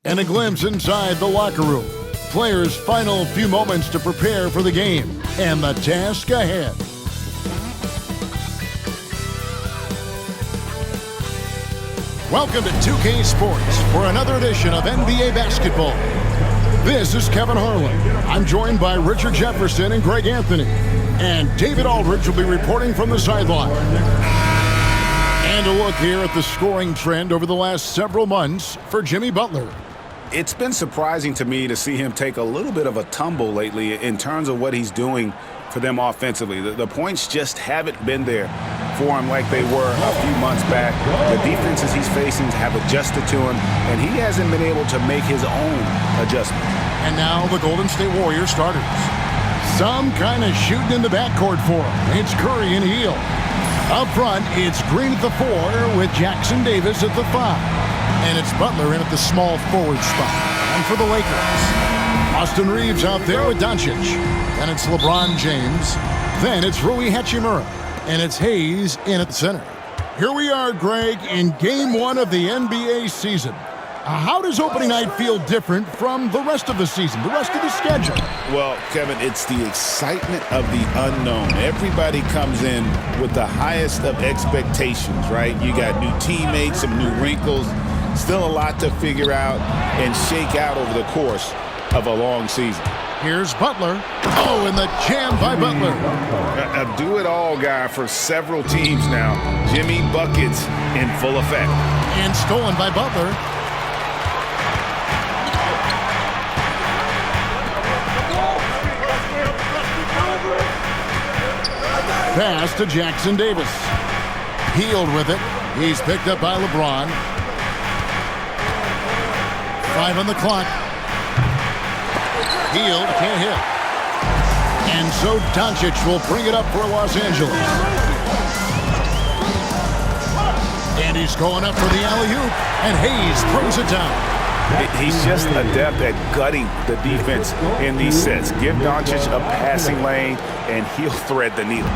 and a glimpse inside the locker room. Players' final few moments to prepare for the game and the task ahead. Welcome to 2K Sports for another edition of NBA basketball. This is Kevin Harlan. I'm joined by Richard Jefferson and Greg Anthony. And David Aldridge will be reporting from the sideline. And a look here at the scoring trend over the last several months for Jimmy Butler. It's been surprising to me to see him take a little bit of a tumble lately in terms of what he's doing for them offensively. The points just haven't been there for him like they were a few months back. The defenses he's facing have adjusted to him, and he hasn't been able to make his own adjustment. And now the Golden State Warriors starters. Some kind of shooting in the backcourt for him. It's Curry and Hield. Up front, it's Green at the 4 with Jackson Davis at the 5. And it's Butler in at the small forward spot. And for the Lakers, Austin Reeves out there with Doncic. Then it's LeBron James. Then it's Rui Hachimura. And it's Hayes in at the center. Here we are, Greg, in Game 1 of the NBA season. How does opening night feel different from the rest of the season, the rest of the schedule? Well, Kevin, it's the excitement of the unknown. Everybody comes in with the highest of expectations, right? You got new teammates, some new wrinkles, still a lot to figure out and shake out over the course of a long season. Here's Butler. Oh, and the jam by Butler. A do-it-all guy for several teams now. Jimmy Buckets in full effect. And stolen by Butler. Pass to Jackson Davis. Hield with it. He's picked up by LeBron. 5 on the clock. Hield can't hit. And so Doncic will bring it up for Los Angeles. And he's going up for the alley-oop. And Hayes throws it down. He's just adept at gutting the defense in these sets. Give Doncic a passing lane, and he'll thread the needle.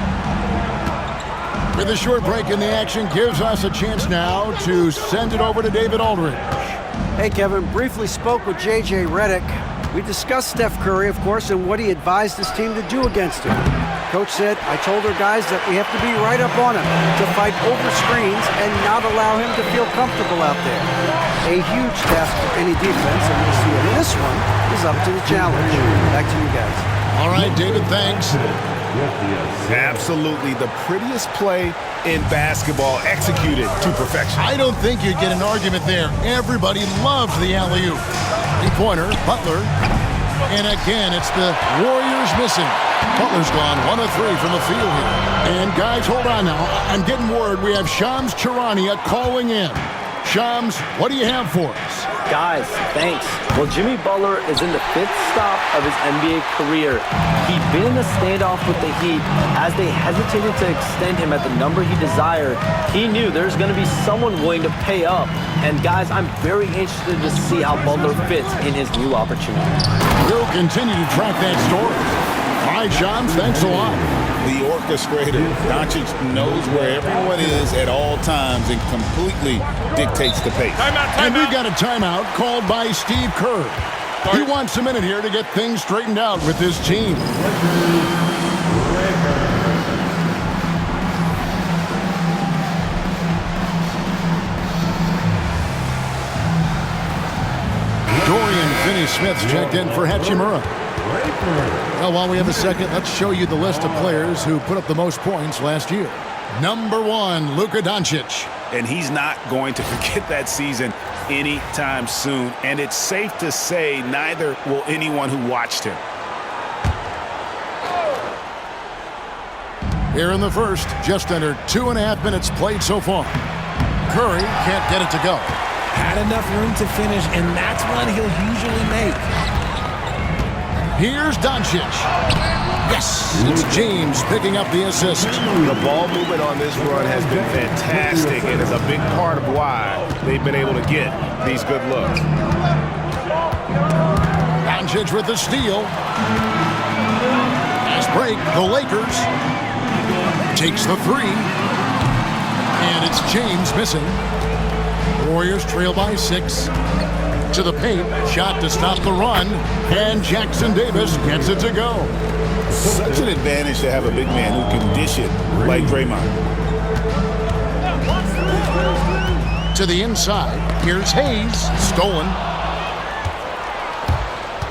With a short break in the action, gives us a chance now to send it over to David Aldridge. Hey, Kevin, briefly spoke with J.J. Redick. We discussed Steph Curry, of course, and what he advised his team to do against him. Coach said, I told our guys that we have to be right up on him, to fight over screens and not allow him to feel comfortable out there. A huge task for any defense, and we'll see if this one is up to the challenge. Back to you guys. All right, David, thanks. Absolutely the prettiest play in basketball, executed to perfection. I don't think you'd get an argument there. Everybody loves the alley-oop. Three-pointer, Butler. And again, it's the Warriors missing. Butler's gone 1 of 3 from the field here. And guys, hold on now. I'm getting word we have Shams Charania calling in. Shams, what do you have for us? Guys, thanks. Well, Jimmy Butler is in the 5th stop of his NBA career. He'd been in a standoff with the Heat. As they hesitated to extend him at the number he desired, he knew there's going to be someone willing to pay up. And guys, I'm very interested to see how Butler fits in his new opportunity. We'll continue to track that story. All right, Shams, thanks a lot. The orchestrator, Doncic, knows where everyone is at all times and completely dictates the pace. And we've got a timeout called by Steve Kerr. He wants a minute here to get things straightened out with his team. Dorian Finney-Smith's checked in for Hachimura. Well, while we have a second, let's show you the list of players who put up the most points last year. Number 1, Luka Doncic. And he's not going to forget that season anytime soon. And it's safe to say neither will anyone who watched him. Here in the first, just under 2.5 minutes played so far. Curry can't get it to go. Had enough room to finish, and that's one he'll usually make. Here's Doncic. Yes, it's James picking up the assist. The ball movement on this run has been fantastic and is a big part of why they've been able to get these good looks. Doncic with the steal. Fast break, the Lakers. Takes the 3. And it's James missing. Warriors trail by 6. To the paint, shot to stop the run, and Jackson Davis gets it to go. Such an advantage to have a big man who can dish it like Draymond. To the inside, here's Hayes, stolen.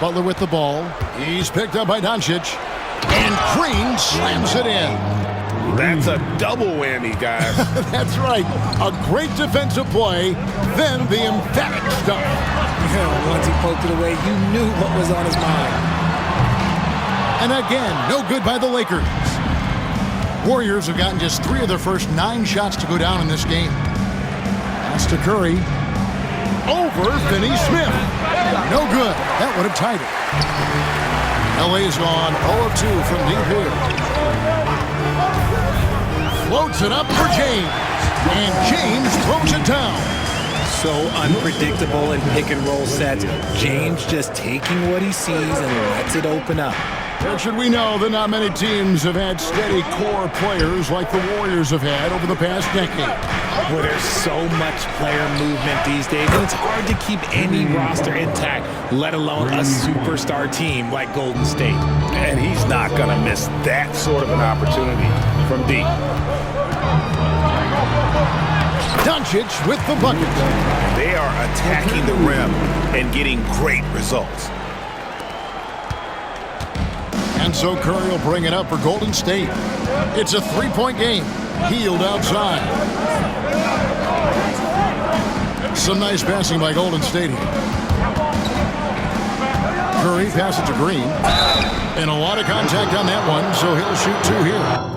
Butler with the ball. He's picked up by Doncic, and Green slams it in. That's a double whammy, guys. That's right. A great defensive play, then the emphatic stuff. Yeah, once he poked it away, you knew what was on his mind. And again, no good by the Lakers. Warriors have gotten just 3 of their first 9 shots to go down in this game. Pass to Curry. Over Finney-Smith. No good. That would have tied it. LA's gone 0 of 2 from deep here. Floats it up for James. And James throws it down. So unpredictable in pick-and-roll sets. James just taking what he sees and lets it open up. Or should we know that not many teams have had steady core players like the Warriors have had over the past decade. Well, there's so much player movement these days, and it's hard to keep any roster intact, let alone a superstar team like Golden State. And he's not going to miss that sort of an opportunity from deep. Doncic with the bucket. They are attacking the rim and getting great results. And so Curry will bring it up for Golden State. It's a 3-point game. Hield outside. Some nice passing by Golden State here. Curry passes to Green. And a lot of contact on that one, so he'll shoot 2 here.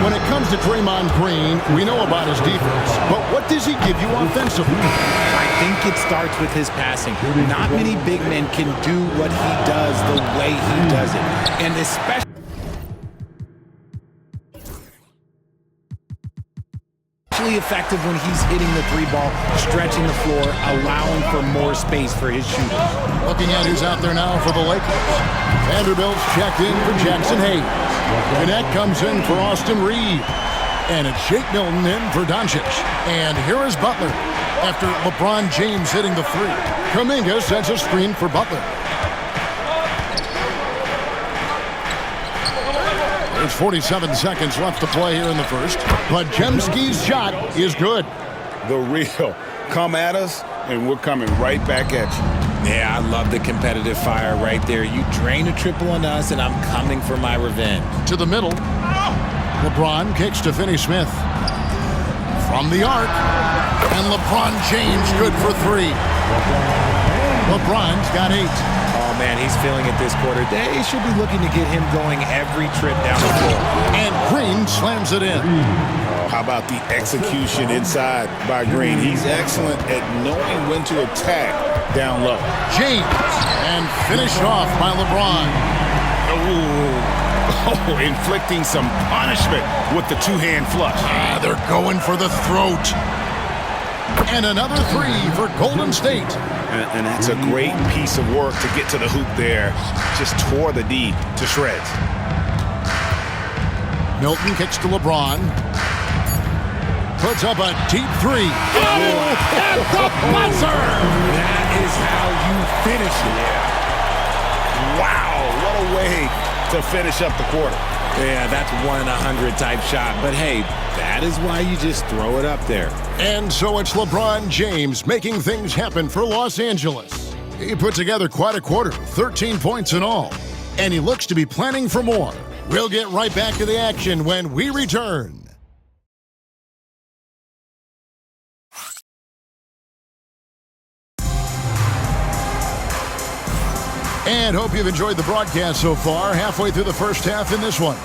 When it comes to Draymond Green, we know about his defense, but what does he give you offensively? I think it starts with his passing. Not many big men can do what he does the way he does it. And especially effective when he's hitting the 3-ball, stretching the floor, allowing for more space for his shooters. Looking at who's out there now for the Lakers. Vanderbilt's checked in for Jackson Hayes. Gannett comes in for Austin Reed. And it's Shake Milton in for Doncic. And here is Butler after LeBron James hitting the 3. Kuminga sends a screen for Butler. There's 47 seconds left to play here in the first. But Jemski's shot is good. The real. Come at us, and we're coming right back at you. Yeah, I love the competitive fire right there. You drain a triple on us, and I'm coming for my revenge. To the middle. LeBron kicks to Finney-Smith. From the arc. And LeBron James good for 3. LeBron's got 8. Oh, man, he's feeling it this quarter. They should be looking to get him going every trip down the floor. And Green slams it in. Oh, how about the execution inside by Green? He's excellent at knowing when to attack down low. James. And finished off by LeBron. Oh, inflicting some punishment with the 2-hand flush. They're going for the throat. And another 3 for Golden State. And that's a great piece of work to get to the hoop there. Just tore the D to shreds. Milton kicks to LeBron. Puts up a deep 3. Oh, at the buzzer! That is how you finish it. Wow, what a way to finish up the quarter. Yeah, that's 1 in 100 type shot. But hey, that is why you just throw it up there. And so it's LeBron James making things happen for Los Angeles. He put together quite a quarter, 13 points in all. And he looks to be planning for more. We'll get right back to the action when we return. And hope you've enjoyed the broadcast so far, halfway through the first half in this one.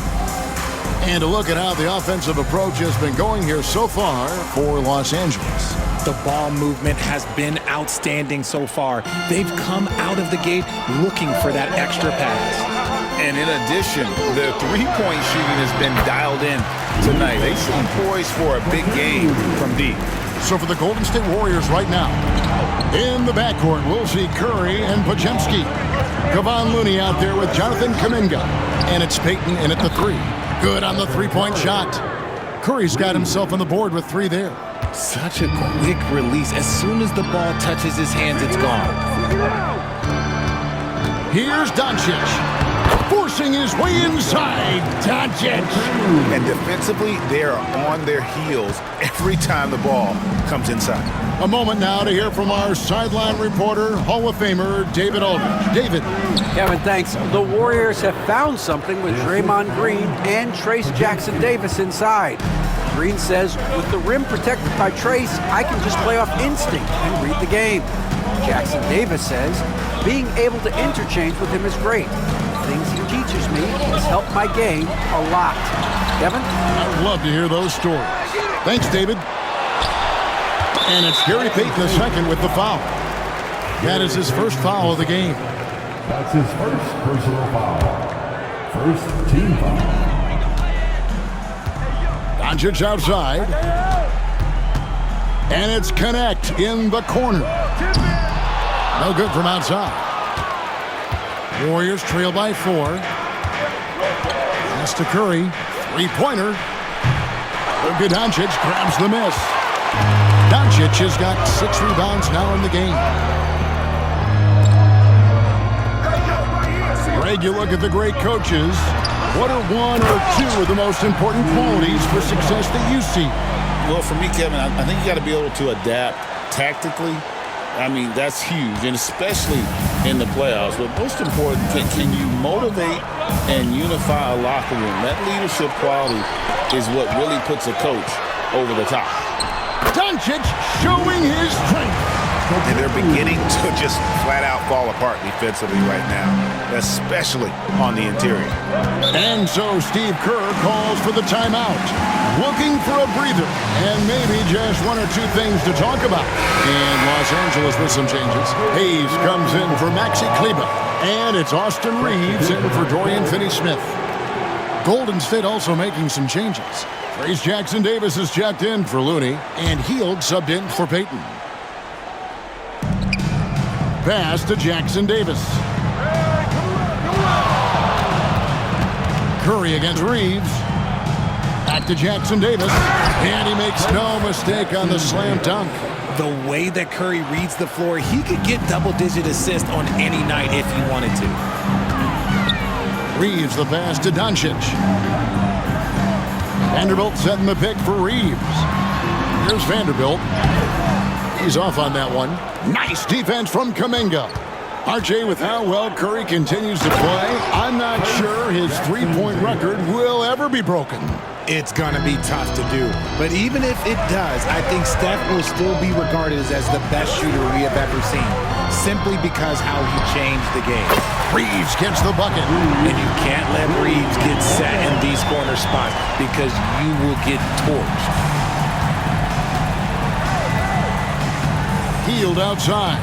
And a look at how the offensive approach has been going here so far for Los Angeles. The ball movement has been outstanding so far. They've come out of the gate looking for that extra pass. And in addition, the 3-point shooting has been dialed in tonight. They seem poised for a big game from deep. So for the Golden State Warriors right now, in the backcourt, we'll see Curry and Podziemski. Kevon Looney out there with Jonathan Kuminga. And it's Payton in at the 3. Good on the three-point shot. Curry's got himself on the board with 3 there. Such a quick release. As soon as the ball touches his hands, it's gone. Here's Doncic. Forcing his way inside. Doncic. And defensively, they are on their heels every time the ball comes inside. A moment now to hear from our sideline reporter, Hall of Famer David Aldridge. David. Kevin, thanks. The Warriors have found something with Draymond Green and Trace Jackson Davis inside. Green says, with the rim protected by Trace, I can just play off instinct and read the game. Jackson Davis says, being able to interchange with him is great. The things he teaches me has helped my game a lot. Kevin? I'd love to hear those stories. Thanks, David. And it's Gary Payton II with the foul. That is his first foul of the game. That's his first personal foul. First team foul. Doncic outside. And it's Connect in the corner. No good from outside. Warriors trail by 4. Pass to Curry. Three-pointer. Luka Doncic grabs the miss. Doncic has got 6 rebounds now in the game. Greg, you look at the great coaches. What are 1 or 2 of the most important qualities for success that you see? Well, for me, Kevin, I think you got to be able to adapt tactically. I mean, that's huge, and especially in the playoffs. But most important, can you motivate and unify a locker room? That leadership quality is what really puts a coach over the top. Doncic showing his strength. And they're beginning to just flat out fall apart defensively right now, especially on the interior. And so Steve Kerr calls for the timeout, looking for a breather and maybe just 1 or 2 things to talk about. In Los Angeles with some changes, Hayes comes in for Maxi Kleber, and it's Austin Reeves in for Dorian Finney-Smith. Golden State also making some changes. Trace Jackson Davis is checked in for Looney, and Hield subbed in for Payton. Pass to Jackson Davis. Curry against Reeves. Back to Jackson Davis. And he makes no mistake on the slam dunk. The way that Curry reads the floor, he could get double-digit assists on any night if he wanted to. Reeves the pass to Doncic. Vanderbilt setting the pick for Reeves. Here's Vanderbilt. He's off on that one. Nice defense from Kuminga. RJ, with how well Curry continues to play, I'm not sure his three-point record will ever be broken. It's going to be tough to do. But even if it does, I think Steph will still be regarded as the best shooter we have ever seen, simply because how he changed the game. Reeves gets the bucket. And you can't let Reeves get set in these corner spots because you will get torched. Hield outside.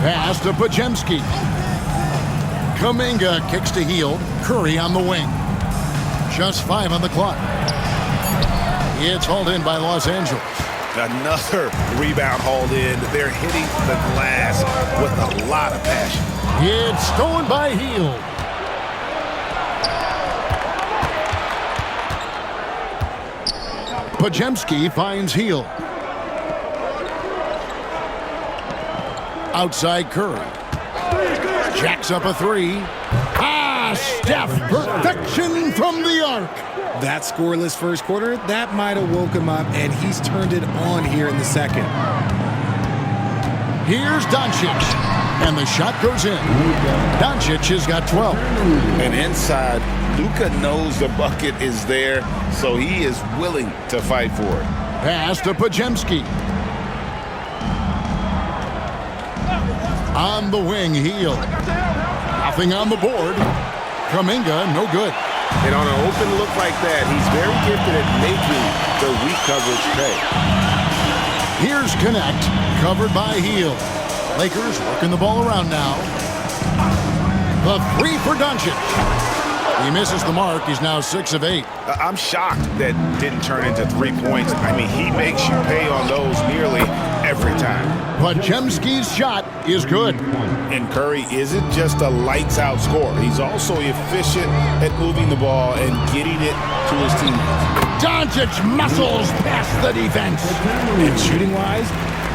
Pass to Podziemski. Kuminga kicks to Hield. Curry on the wing. Just 5 on the clock. It's hauled in by Los Angeles. Another rebound hauled in. They're hitting the glass with a lot of passion. It's stolen by Hield. Podziemski finds Hield. Outside Curry. Jacks up a 3. Steph, perfection from the arc. That scoreless first quarter, that might have woke him up, and he's turned it on here in the second. Here's Doncic, and the shot goes in. Doncic has got 12. And inside, Luka knows the bucket is there, so he is willing to fight for it. Pass to Podziemski. On the wing, Hield. Nothing on the board. Kuminga, no good. And on an open look like that, he's very gifted at making the weak coverage pay. Here's Connect, covered by Hield. Lakers working the ball around now. The 3 for Doncic. He misses the mark. He's now 6 of 8. I'm shocked that didn't turn into 3 points. I mean, he makes you pay on those nearly every time. Podziemski's shot is good. And Curry isn't just a lights-out scorer. He's also efficient at moving the ball and getting it to his teammates. Doncic muscles past the defense. And shooting-wise,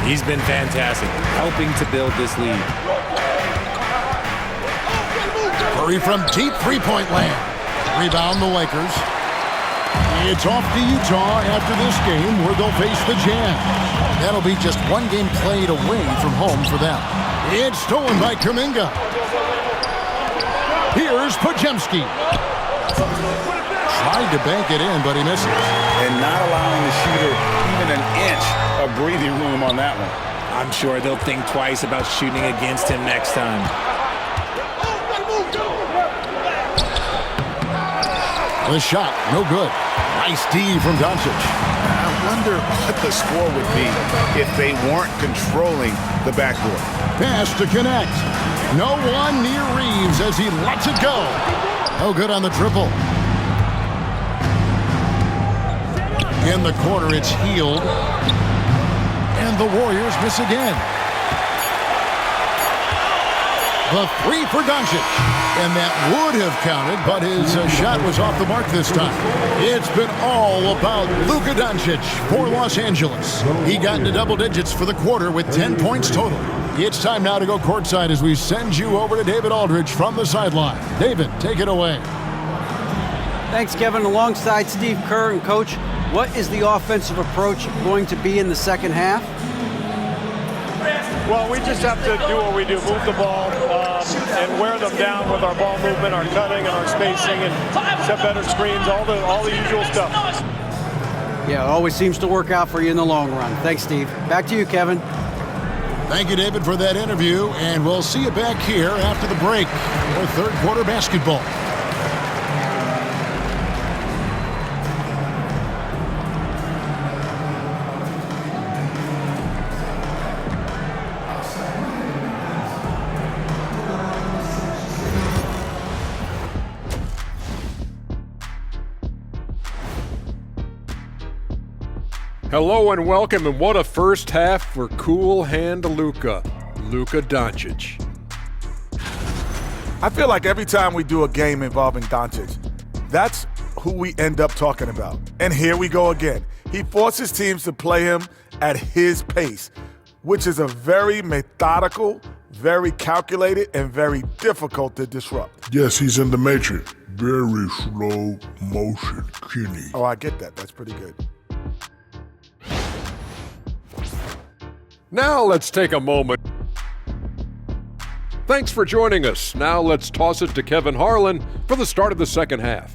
he's been fantastic, helping to build this lead. Curry from deep three-point land. Rebound the Lakers. It's off to Utah after this game where they'll face the Jazz. That'll be just one game played away from home for them. It's stolen by Kuminga. Here's Podziemski. Tried to bank it in, but he misses. And not allowing the shooter even an inch of breathing room on that one. I'm sure they'll think twice about shooting against him next time. The shot, no good. Nice D from Doncic. I wonder what the score would be if they weren't controlling the backcourt. Pass to connect. No one near Reeves as he lets it go. No good on the triple. In the corner, it's Hield. And the Warriors miss again. The three for Doncic. And that would have counted, but his shot was off the mark this time. It's been all about Luka Doncic for Los Angeles. He got into double digits for the quarter with 10 points total. It's time now to go courtside as we send you over to David Aldridge from the sideline. David, take it away. Thanks, Kevin. Alongside Steve Kerr and Coach, what is the offensive approach going to be in the second half? Well, we just have to do what we do, move the ball and wear them down with our ball movement, our cutting, and our spacing, and set better screens, all the usual stuff. Yeah, it always seems to work out for you in the long run. Thanks, Steve. Back to you, Kevin. Thank you, David, for that interview, and we'll see you back here after the break for third quarter basketball. Hello and welcome, and what a first half for Cool Hand Luka Doncic. I feel like every time we do a game involving Doncic, that's who we end up talking about. And here we go again. He forces teams to play him at his pace, which is a very methodical, very calculated, and very difficult to disrupt. Yes, he's in the matrix. Very slow motion, Kenny. Oh, I get that. That's pretty good. Now let's take a moment. Thanks for joining us. Now let's toss it to Kevin Harlan for the start of the second half.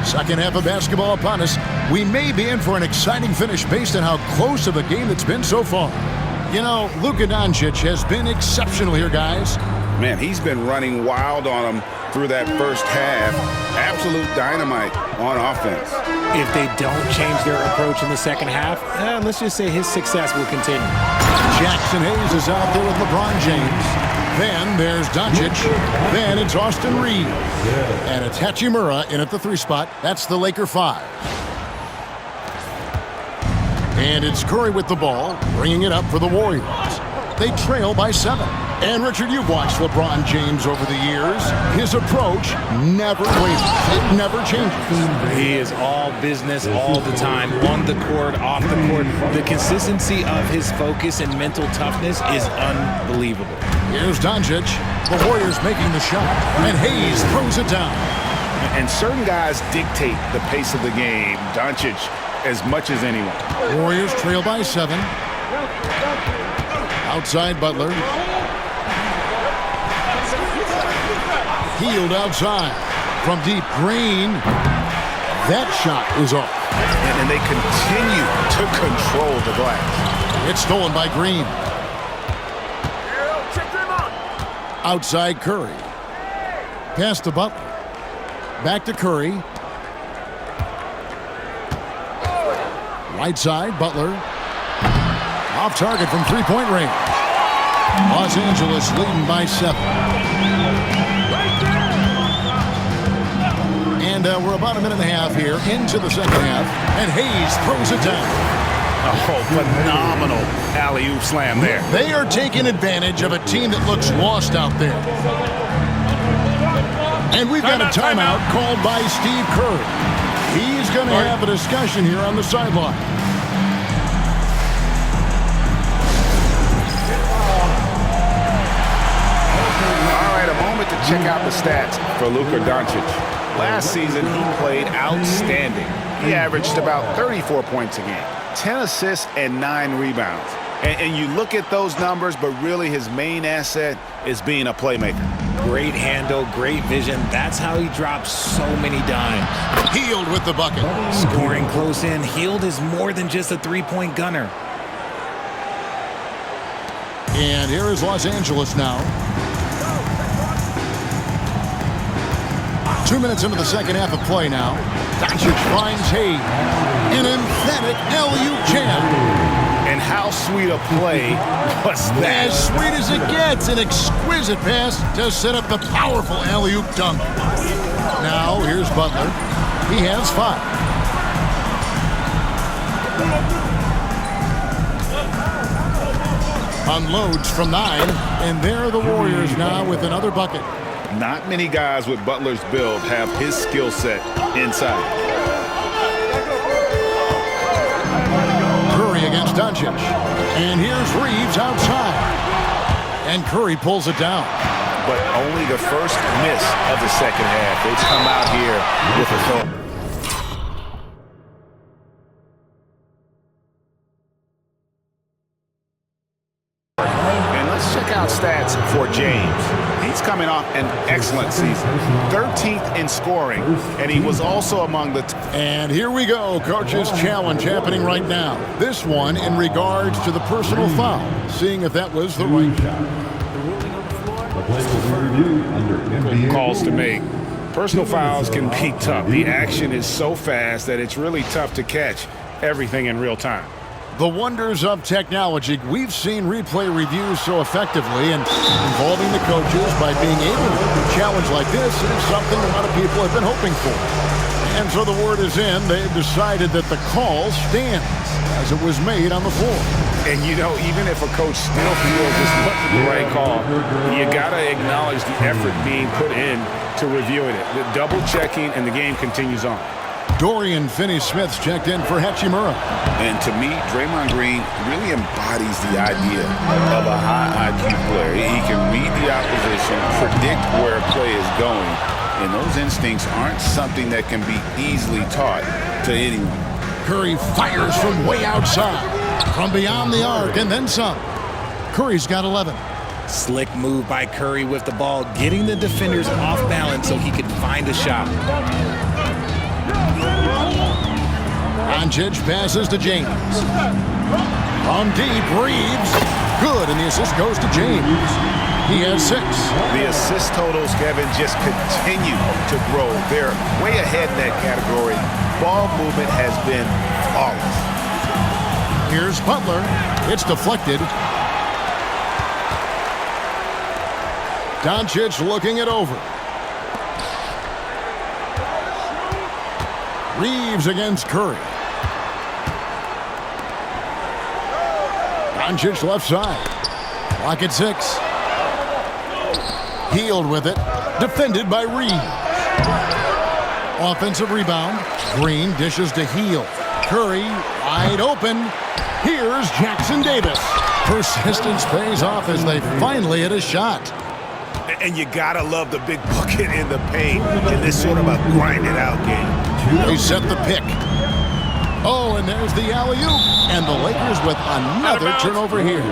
Second half of basketball upon us. We may be in for an exciting finish based on how close of a game it's been so far. You know, Luka Doncic has been exceptional here, guys. Man, he's been running wild on them through that first half. Absolute dynamite on offense. If they don't change their approach in the second half, let's just say his success will continue. Jackson Hayes is out there with LeBron James. Then there's Doncic. Then it's Austin Reeves. And it's Hachimura in at the 3 spot. That's the Laker 5. And it's Curry with the ball, bringing it up for the Warriors. They trail by 7. And Richard, you've watched LeBron James over the years. His approach never wavers. It never changes. He is all business all the time, on the court, off the court. The consistency of his focus and mental toughness is unbelievable. Here's Doncic. The Warriors making the shot. And Hayes throws it down. And certain guys dictate the pace of the game. Doncic as much as anyone. Warriors trail by 7. Outside Butler. Hield outside. From deep, Green. That shot is off. And they continue to control the glass. It's stolen by Green. Outside Curry. Pass to Butler. Back to Curry. Right side, Butler. Off target from 3-point range. Los Angeles leading by 7. And we're about a minute and a half here into the second half. And Hayes throws it down. Oh, phenomenal alley-oop slam there. They are taking advantage of a team that looks lost out there. And we've got a timeout called by Steve Kerr. He's going to have a discussion here on the sideline. All right, a moment to check out the stats for Luka Doncic. Last season, he played outstanding. He averaged about 34 points a game, 10 assists, and 9 rebounds. And you look at those numbers, but really his main asset is being a playmaker. Great handle, great vision. That's how he drops so many dimes. Hield with the bucket. Scoring close in. Hield is more than just a three-point gunner. And here is Los Angeles now. 2 minutes into the second half of play now. Doncic finds Hayes. An emphatic alley-oop jam. And how sweet a play was that? As sweet as it gets, an exquisite pass to set up the powerful alley-oop dunk. Now, here's Butler. He has 5. Unloads from 9, and there are the Warriors now with another bucket. Not many guys with Butler's build have his skill set inside. Curry against Doncic. And here's Reeves outside. And Curry pulls it down. But only the first miss of the second half. They've come out here with a thought. And let's check out stats for James. He's coming off an excellent season. 13th in scoring, and he was also among the... And here we go, Coach's challenge happening right now. This one in regards to the personal foul, seeing if that was the right shot. Calls to make. Personal fouls can be tough. The action is so fast that it's really tough to catch everything in real time. The wonders of technology. We've seen replay reviews so effectively, and involving the coaches by being able to do a challenge like this is something a lot of people have been hoping for. And so the word is in. They've decided that the call stands as it was made on the floor. And, you know, even if a coach still feels this wasn't the right call, you got to acknowledge the effort being put in to reviewing it. The double-checking, and the game continues on. Dorian Finney-Smith's checked in for Hachimura. And to me, Draymond Green really embodies the idea of a high IQ player. He can read the opposition, predict where a play is going, and those instincts aren't something that can be easily taught to anyone. Curry fires from way outside, from beyond the arc, and then some. Curry's got 11. Slick move by Curry with the ball, getting the defenders off balance so he could find a shot. Doncic passes to James. On deep, Reeves. Good, and the assist goes to James. He has 6. The assist totals, Kevin, just continue to grow. They're way ahead in that category. Ball movement has been flawless. Here's Butler. It's deflected. Doncic looking it over. Reeves against Curry. Doncic left side. Clock at 6. Hield with it. Defended by Reeves. Offensive rebound. Green dishes to Hield. Curry wide open. Here's Jackson Davis. Persistence pays off as they finally hit a shot. And you gotta love the big bucket in the paint in this sort of a grinded-out game. They set the pick. Oh, and there's the alley-oop. And the Lakers with another turnover here.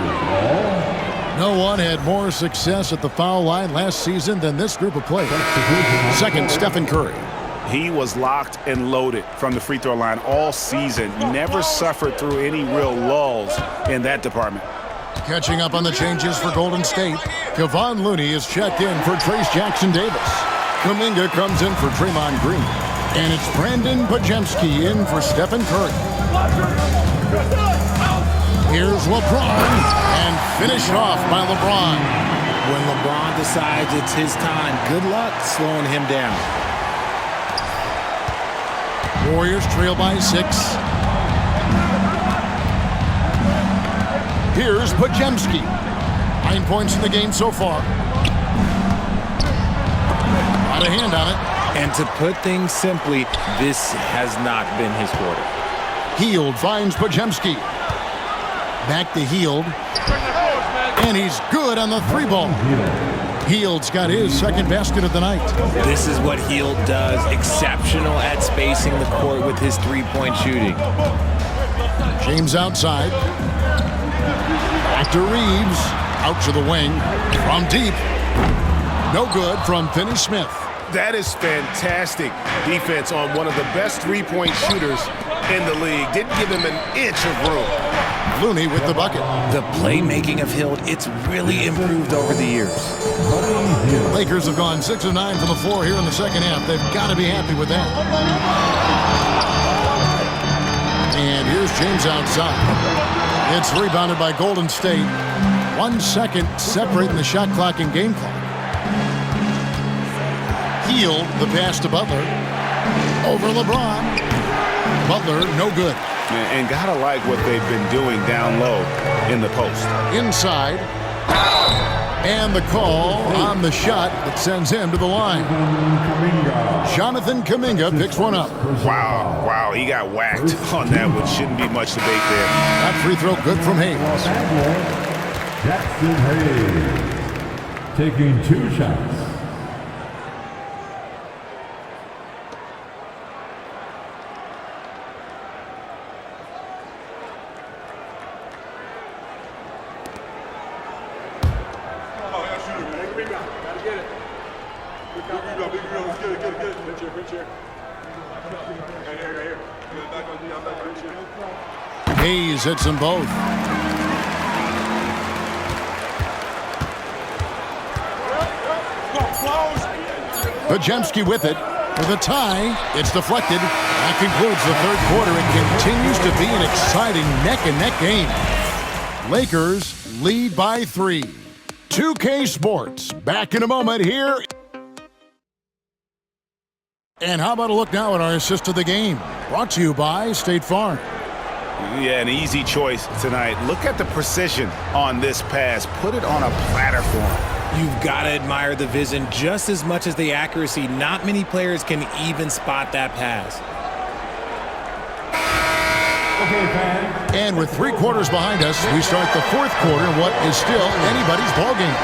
No one had more success at the foul line last season than this group of players. Second, Stephen Curry. He was locked and loaded from the free throw line all season. Never suffered through any real lulls in that department. Catching up on the changes for Golden State, Kevon Looney is checked in for Trace Jackson Davis. Kuminga comes in for Draymond Green. And it's Brandon Podziemski in for Stephen Curry. Here's LeBron, and finished off by LeBron. When LeBron decides it's his time, good luck slowing him down. Warriors trail by 6. Here's Podziemski. 9 points in the game so far. Got a hand on it. And to put things simply, this has not been his quarter. Hield finds Podziemski. Back to Hield. And he's good on the 3-ball. Hield's got his second basket of the night. This is what Hield does. Exceptional at spacing the court with his 3-point shooting. James outside. Back to Reeves. Out to the wing. From deep. No good from Finney-Smith. That is fantastic defense on one of the best 3-point shooters in the league. Didn't give him an inch of room. Looney with the bucket. The playmaking of Hield, it's really improved over the years. Lakers have gone 6 of 9 from the floor here in the second half. They've got to be happy with that. And here's James outside. It's rebounded by Golden State. 1 second separating the shot clock and game clock. Hield, the pass to Butler. Over LeBron. Butler, no good. And gotta like what they've been doing down low in the post. Inside. And the call on the shot that sends him to the line. Jonathan Kuminga picks one up. Wow, he got whacked on that one. Shouldn't be much debate there. That free throw good from Hayes. Jackson Hayes taking 2 shots. Hayes hits them both. Podziemski with it. For the tie, it's deflected. That concludes the third quarter. It continues to be an exciting neck-and-neck game. Lakers lead by 3. 2K Sports, back in a moment here. And how about a look now at our assist of the game? Brought to you by State Farm. Yeah, an easy choice tonight. Look at the precision on this pass. Put it on a platter for him. You've got to admire the vision just as much as the accuracy. Not many players can even spot that pass. And with 3 quarters behind us, we start the fourth quarter in what is still anybody's ballgame.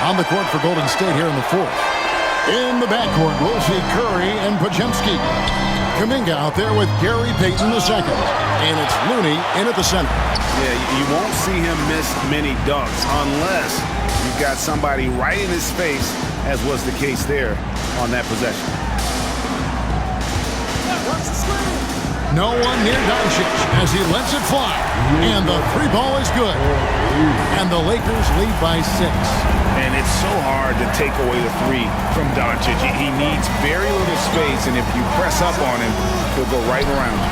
On the court for Golden State here in the fourth. In the backcourt, we'll see Curry and Podziemski. Kuminga out there with Gary Payton II. And it's Looney in at the center. Yeah, you won't see him miss many dunks unless you've got somebody right in his face, as was the case there on that possession. No one near Doncic as he lets it fly. And the 3-ball is good. And the Lakers lead by 6. And it's so hard to take away the 3 from Doncic. He needs very little space, and if you press up on him, he'll go right around you.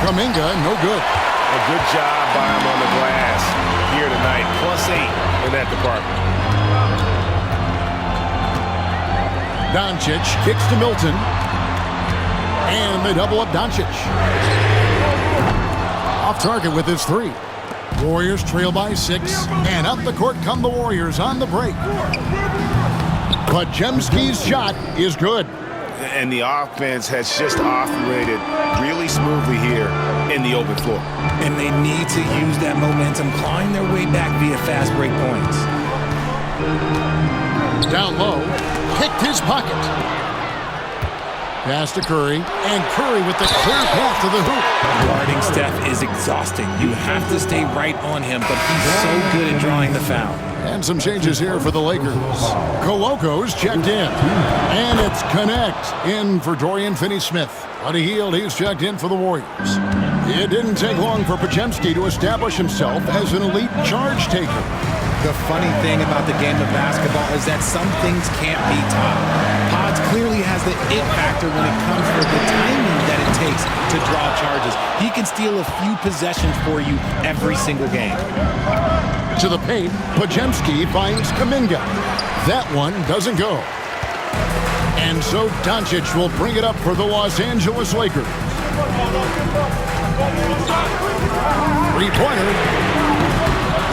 Kuminga, no good. A good job by him on the glass here tonight. +8 in that department. Doncic kicks to Milton. And they double up Doncic. Off target with his 3. Warriors trail by 6. And up the court come the Warriors on the break. Podziemski's shot is good. And the offense has just operated really smoothly here in the open floor. And they need to use that momentum, clawing their way back via fast break points. Down low, picked his pocket. Pass to Curry, and Curry with the clear path to the hoop. Guarding Steph is exhausting. You have to stay right on him, but he's so good at drawing the foul. And some changes here for the Lakers. Coloco's checked in. And it's Connect in for Dorian Finney-Smith. Buddy Hield, he's checked in for the Warriors. It didn't take long for Podziemski to establish himself as an elite charge taker. The funny thing about the game of basketball is that some things can't be taught. Pods clearly has the it factor when it comes to the timing that it takes takes to draw charges. He can steal a few possessions for you every single game. To the paint, Podziemski finds Kuminga. That one doesn't go. And so Doncic will bring it up for the Los Angeles Lakers. Three-pointer.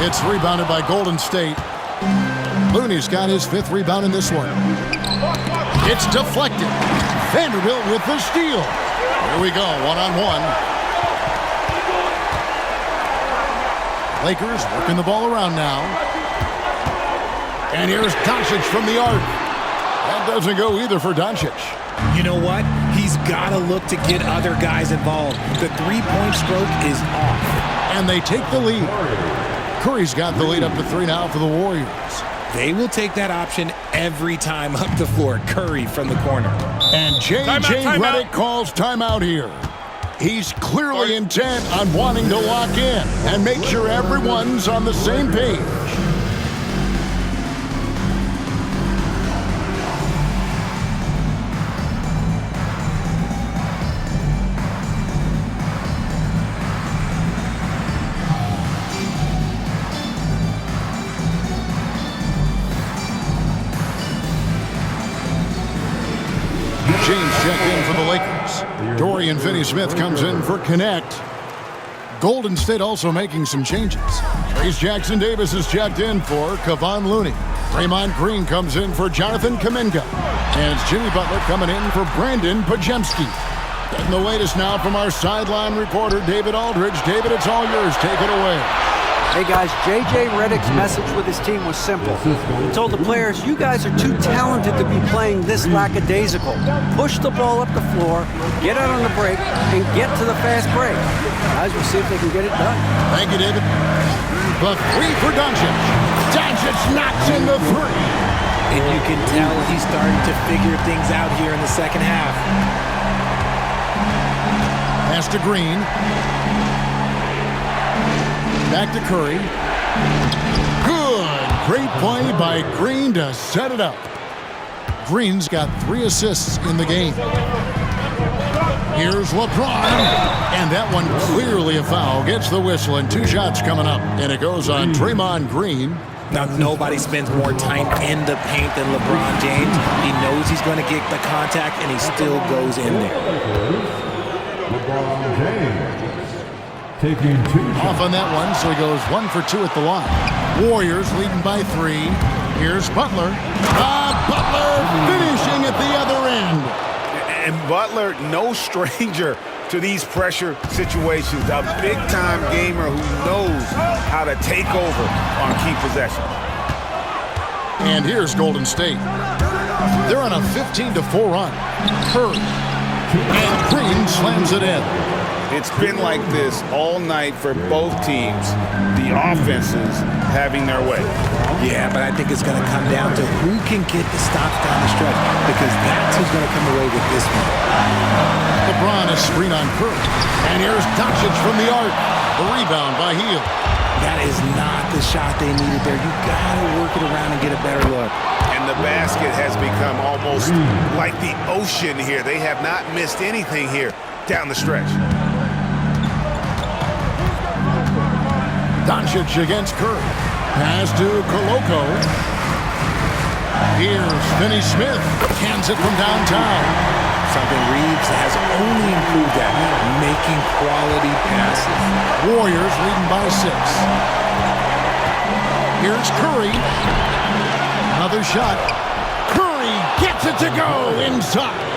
It's rebounded by Golden State. Looney's got his 5th rebound in this one. It's deflected. Vanderbilt with the steal. Here we go, one-on-one. Lakers working the ball around now. And here's Doncic from the arc. That doesn't go either for Doncic. You know what? He's got to look to get other guys involved. The three-point stroke is off. And they take the lead. Curry's got the lead up to 3 now for the Warriors. They will take that option every time up the floor. Curry from the corner. And J.J. Redick calls timeout here. He's clearly intent on wanting to lock in and make sure everyone's on the same page. James checked in for the Lakers. Dorian Finney-Smith comes in for Connect. Golden State also making some changes. Trayce Jackson-Davis is checked in for Kevon Looney. Draymond Green comes in for Jonathan Kuminga. And it's Jimmy Butler coming in for Brandon Podziemski. Getting the latest now from our sideline reporter, David Aldridge. David, it's all yours. Take it away. Hey guys, J.J. Redick's message with his team was simple. He told the players, you guys are too talented to be playing this lackadaisical. Push the ball up the floor, get out on the break, and get to the fast break. Guys, we'll see if they can get it done. Thank you, David. The 3 for Doncic. Doncic knocks in the 3. And you can tell he's starting to figure things out here in the second half. Pass to Green. Back to Curry. Good. Great play by Green to set it up. Green's got 3 assists in the game. Here's LeBron. And that one clearly a foul. Gets the whistle and 2 shots coming up. And it goes on Draymond Green. Now, nobody spends more time in the paint than LeBron James. He knows he's going to get the contact, and he still goes in there. LeBron James. Taking 2 off on that one, so he goes 1 for 2 at the line. Warriors leading by 3. Here's Butler. Butler finishing at the other end. And Butler, no stranger to these pressure situations. A big-time gamer who knows how to take over on key possessions. And here's Golden State. They're on a 15-4 run. Curry. And Green slams it in. It's been like this all night for both teams. The offenses having their way. Yeah, but I think it's going to come down to who can get the stops down the stretch, because that's who's going to come away with this one. LeBron is screen on Curry. And here's Doncic from the arc. The rebound by Hield. That is not the shot they needed there. You got to work it around and get a better look. And the basket has become almost like the ocean here. They have not missed anything here down the stretch. Doncic against Curry. Pass to Koloko. Here's Finney-Smith. Cans it from downtown. Something Reeves has only improved at, making quality passes. Warriors leading by 6. Here's Curry. Another shot. Curry gets it to go inside.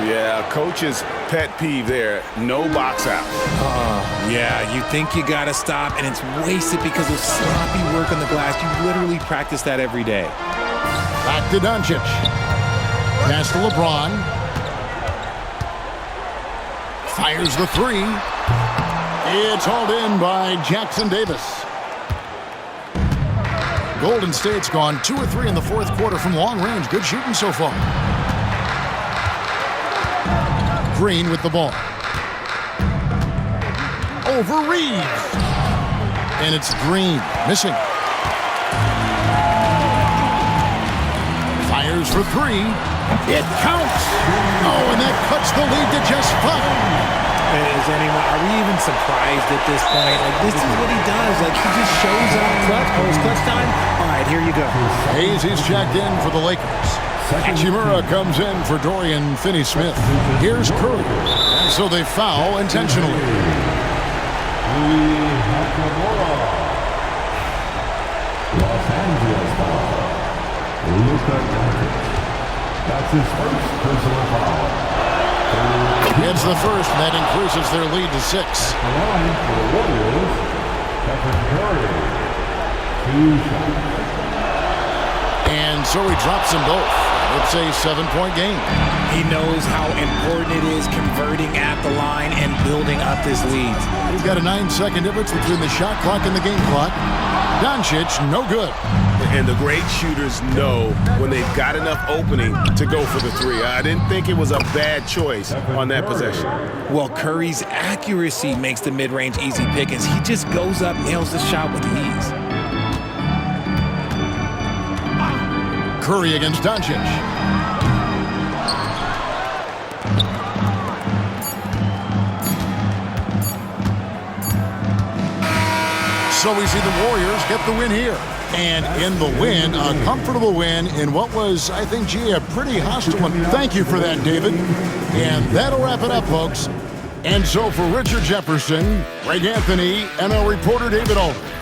Yeah, coach's pet peeve there. No box out. Yeah, you think you got to stop, and it's wasted because of sloppy work on the glass. You literally practice that every day. Back to Doncic. Pass to LeBron. Fires the 3. It's hauled in by Jackson-Davis. Golden State's gone 2 or 3 in the 4th quarter from long range. Good shooting so far. Green with the ball. Over Reeves. And it's Green missing. Fires for 3. It counts. Oh, and that cuts the lead to just 5. surprised at this point. Like, this is what he does. Like, he just shows up clutch. Oh, it's clutch time? All right, here you go. Hayes is checked in for the Lakers. Hachimura comes in for Dorian Finney-Smith. Here's Curry. And so they foul intentionally. Los Angeles foul. Luka Doncic. That's his first personal foul. It's the first, and that increases their lead to 6. The line for the Warriors, Stephen Curry. 2 shots. And so he drops them both. It's a 7-point game. He knows how important it is converting at the line and building up this lead. We've got a 9-second difference between the shot clock and the game clock. Doncic, no good. And the great shooters know when they've got enough opening to go for the 3. I didn't think it was a bad choice on that possession. Well, Curry's accuracy makes the mid-range easy pickings. He just goes up, nails the shot with ease. Curry against Doncic. So we see the Warriors get the win here. And in the win, a comfortable win in what was, I think, gee, a pretty hostile one. Thank you for that, David. And that'll wrap it up, folks. And so for Richard Jefferson, Greg Anthony, ML reporter David Aldridge.